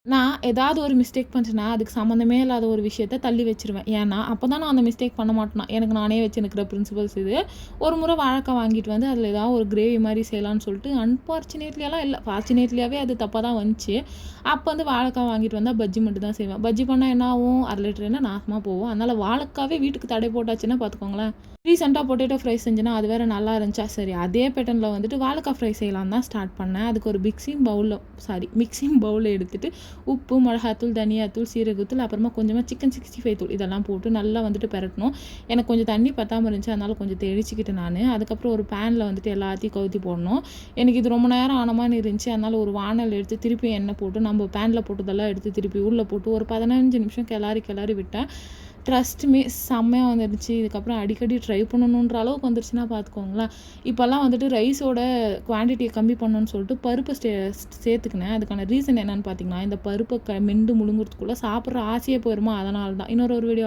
நான் ஏதாவது ஒரு மிஸ்டேக் பண்ணிட்டேன்னா, அதுக்கு சம்மந்தமே இல்லாத ஒரு விஷயத்த தள்ளி வச்சுருவேன். ஏன்னா, அப்ப தான் நான் அந்த மிஸ்டேக் பண்ண மாட்டேனா. எனக்கு நானே வச்சுன்னுக்கிற பிரின்சிபல்ஸ் இது. ஒரு முறை வாழைக்காய் வாங்கிட்டு வந்து அதில ஏதாவது ஒரு கிரேவி மாரி செய்யலான்னு சொல்லிட்டு அன்ஃபார்ச்சுனேட்லிலாம் இல்ல. ஃபார்ச்சுனேட்லியாவே அது தப்பா தான் வந்துச்சு. அப்ப வந்து வாழைக்காய் வாங்கிட்டு வந்தா பஜ்ஜி மட்டும் தான் செய்வேன். பஜ்ஜி பண்ணா என்ன ஆகும்? 1/2 லிட்டர் எண்ணெய் நாசமா போகும். அதனால வாழைக்காவே வீட்டுக்கு தடை போட்டாச்சுன்னா பார்த்துக்கோங்களேன். ரீசென்ட்டா பொட்டேட்டோ ஃப்ரை செஞ்சேன்னா, அது வேற நல்லா இருந்துச்சா, சரி அதே பேட்டர்ன்ல வந்துட்டு வாழைக்காய் ஃப்ரை செய்யலான்னு தான் ஸ்டார்ட் பண்ணேன். அதுக்கு ஒரு மிக்ஸிங் பவுல் எடுத்துட்டு உப்பு, மிளகாத்தூள், தனியாத்தூள், சீரகத்தூள், அப்புறமா கொஞ்சமா சிக்கன் 65 தூள் இதெல்லாம் போட்டு நல்லா வந்துட்டு பெரட்டணும். எனக்கு கொஞ்சம் தண்ணி பத்தாம இருந்துச்சு. அதனால கொஞ்சம் தெளிச்சுக்கிட்டேன் நானு. அதுக்கப்புறம் ஒரு பேன்ல வந்துட்டு எல்லாத்தையும் கவுத்தி போடணும். எனக்கு இது ரொம்ப நேரம் ஆன மாரி இருந்துச்சு. அதனால ஒரு வாணல் எடுத்து திருப்பி எண்ணெய் போட்டு நம்ம பேன்ல போட்டதெல்லாம் எடுத்து திருப்பி உள்ள போட்டு ஒரு 15 நிமிஷம் கிளறி விட்டேன். ட்ரஸ்ட் மீ செம்மையா வந்துருச்சு. இதுக்கப்புறம் அடிக்கடி ட்ரை பண்ணணுன்ற அளவுக்கு வந்துருச்சுன்னா பார்த்துக்கோங்களேன். இப்போல்லாம் வந்துட்டு ரைஸோட குவான்டிட்டிய கம்மி பண்ணணும்னு சொல்லிட்டு பருப்ப சேர்த்துக்கினேன். அதுக்கான ரீசன் என்னன்னு பார்த்தீங்கன்னா, இந்த பருப்ப மெண்டு முழுங்குறதுக்குள்ள சாப்பிடுற ஆசையே போயிருமா, அதனால தான். இன்னொரு வீடியோ